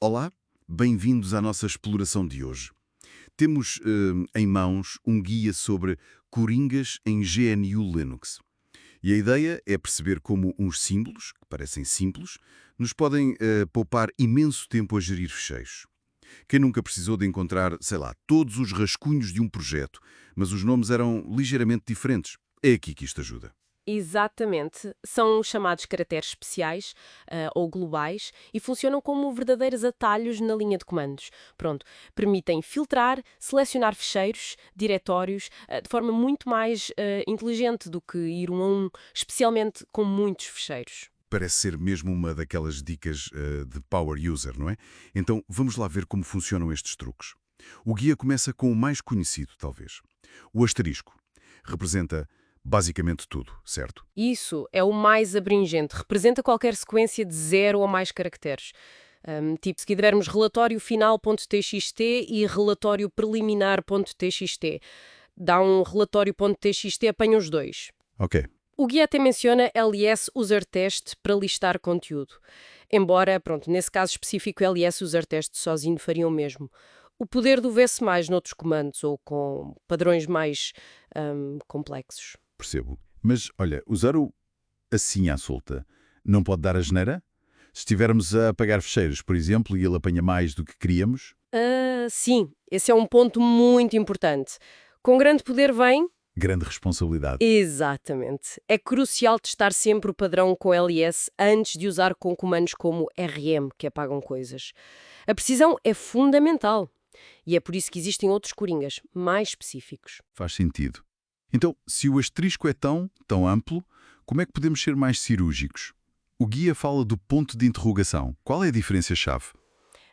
Olá, bem-vindos à nossa exploração de hoje. Temos em mãos um guia sobre coringas em GNU Linux. E a ideia é perceber como uns símbolos, que parecem simples, nos podem poupar imenso tempo a gerir fecheiros. Quem nunca precisou de encontrar, sei lá, todos os rascunhos de um projeto, mas os nomes eram ligeiramente diferentes? É aqui que isto ajuda. Exatamente. São chamados caracteres especiais, ou globais, e funcionam como verdadeiros atalhos na linha de comandos. Pronto, permitem filtrar, selecionar ficheiros, diretórios, de forma muito mais inteligente do que ir um a um, especialmente com muitos ficheiros. Parece ser mesmo uma daquelas dicas de power user, não é? Então vamos lá ver como funcionam estes truques. O guia começa com o mais conhecido, talvez. O asterisco. Representa basicamente tudo, certo? Isso é o mais abrangente, representa qualquer sequência de zero ou mais caracteres. Tipo, se tivermos relatório final.txt e relatório preliminar.txt, dá um relatório.txt, apanha os dois. Ok. O guia até menciona ls user test para listar conteúdo. Embora, pronto, nesse caso específico, ls user test sozinho faria o mesmo. O poder do vê-se mais noutros comandos ou com padrões mais complexos. Percebo. Mas, olha, usar o assim à solta não pode dar asneira? Se estivermos a apagar fecheiros, por exemplo, e ele apanha mais do que queríamos, Sim, esse é um ponto muito importante. Com grande poder vem. grande responsabilidade. Exatamente. É crucial testar sempre o padrão com ls antes de usar com comandos como rm, que apagam coisas. A precisão é fundamental. E é por isso que existem outros coringas mais específicos. Faz sentido. Então, se o asterisco é tão amplo, como é que podemos ser mais cirúrgicos? O guia fala do ponto de interrogação. Qual é a diferença-chave?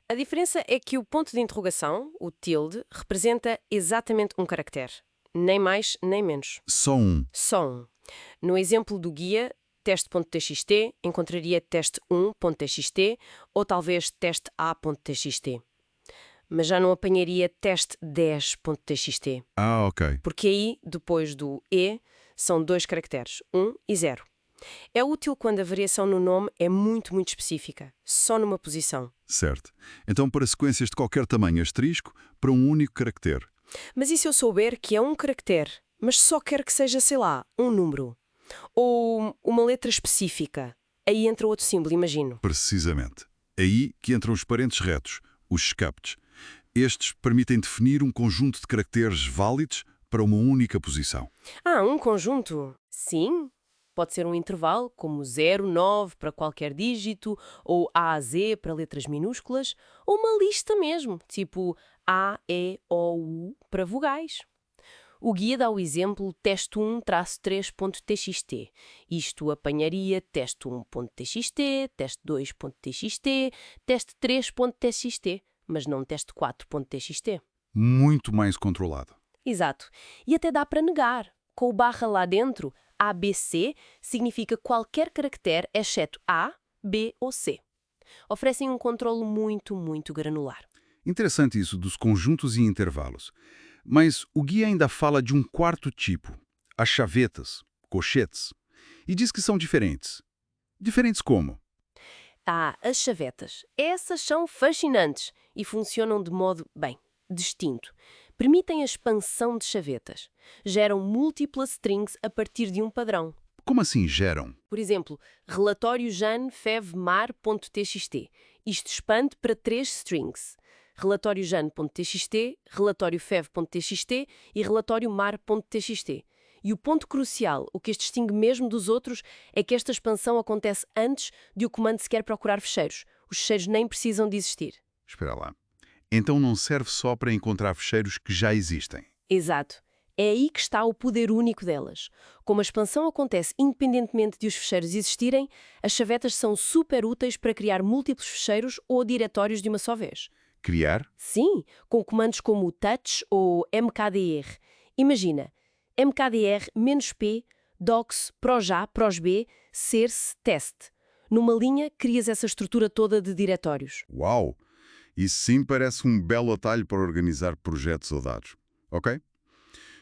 A diferença é que o ponto de interrogação, o tilde, representa exatamente um caractere. Nem mais, nem menos. Só um. Só um. No exemplo do guia, teste.txt, encontraria teste1.txt ou talvez teste.a.txt. Mas já não apanharia teste10.txt, Ah, ok. porque aí, depois do e, são dois caracteres, 1 e 0. É útil quando a variação no nome é muito específica, só numa posição. Certo. Então, para sequências de qualquer tamanho asterisco, para um único caractere. Mas e se eu souber que é um caractere, mas só quero que seja, sei lá, um número? Ou uma letra específica? Aí entra outro símbolo, imagino. Precisamente. Aí que entram os parentes retos, os escapes. Estes permitem definir um conjunto de caracteres válidos para uma única posição. Ah, um conjunto? Sim. Pode ser um intervalo, como 0, 9 para qualquer dígito, ou A a Z para letras minúsculas, ou uma lista mesmo, tipo A, E, O, U para vogais. O guia dá o exemplo teste1-3.txt. Isto apanharia teste1.txt, teste2.txt, teste3.txt, mas não teste4.txt. Muito mais controlado. Exato. E até dá para negar. Com o barra lá dentro, ABC significa qualquer caractere exceto A, B ou C. Oferecem um controle muito granular. Interessante isso dos conjuntos e intervalos. Mas o guia ainda fala de um quarto tipo, as chavetas, cochetes, e diz que são diferentes. Diferentes como? Ah, as chavetas. Essas são fascinantes e funcionam de modo, bem, distinto. Permitem a expansão de chavetas. Geram múltiplas strings a partir de um padrão. Como assim geram? Por exemplo, relatório jan.fev.mar.txt. Isto expande para três strings. Relatório jan.txt, relatório fev.txt e relatório mar.txt. E o ponto crucial, o que as distingue mesmo dos outros, é que esta expansão acontece antes de o comando sequer procurar fecheiros. Os fecheiros nem precisam de existir. Espera lá. Então não serve só para encontrar fecheiros que já existem. Exato. É aí que está o poder único delas. Como a expansão acontece independentemente de os fecheiros existirem, as chavetas são super úteis para criar múltiplos fecheiros ou diretórios de uma só vez. Criar? Sim, com comandos como touch ou mkdr. Imagina, mkdr-p, docs, projá, prosb, cerce, test. Numa linha, crias essa estrutura toda de diretórios. Uau! Isso sim parece um belo atalho para organizar projetos ou dados. Ok?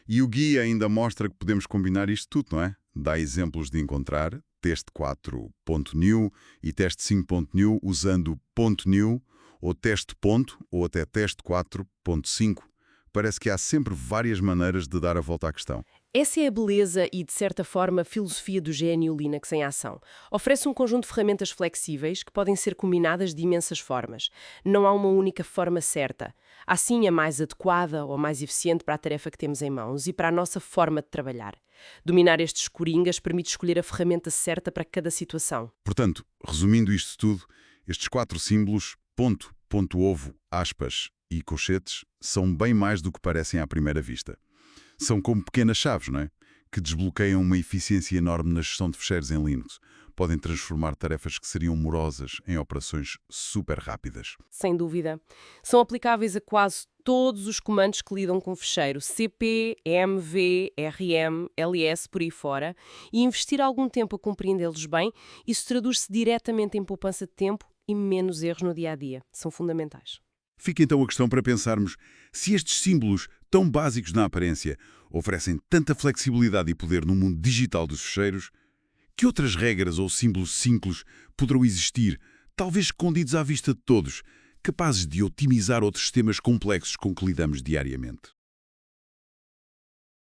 E o guia ainda mostra que podemos combinar isto tudo, não é? Dá exemplos de encontrar teste4.new e teste5.new usando .new ou teste ponto, ou até teste 4.5. Parece que há sempre várias maneiras de dar a volta à questão. Essa é a beleza e, de certa forma, a filosofia do GNU Linux em ação. Oferece um conjunto de ferramentas flexíveis que podem ser combinadas de imensas formas. Não há uma única forma certa. Há sim a mais adequada ou mais eficiente para a tarefa que temos em mãos e para a nossa forma de trabalhar. Dominar estes coringas permite escolher a ferramenta certa para cada situação. Portanto, resumindo isto tudo, estes 4 símbolos, ponto, ponto ovo, aspas e colchetes, são bem mais do que parecem à primeira vista. São como pequenas chaves, não é? Que desbloqueiam uma eficiência enorme na gestão de fecheiros em Linux. Podem transformar tarefas que seriam morosas em operações super rápidas. Sem dúvida. São aplicáveis a quase todos os comandos que lidam com fecheiro, CP, MV, RM, LS, por aí fora, e investir algum tempo a compreendê-los bem, isso traduz-se diretamente em poupança de tempo e menos erros no dia-a-dia. São fundamentais. Fica então a questão para pensarmos se estes símbolos, tão básicos na aparência, oferecem tanta flexibilidade e poder no mundo digital dos fecheiros, que outras regras ou símbolos simples poderão existir, talvez escondidos à vista de todos, capazes de otimizar outros sistemas complexos com que lidamos diariamente.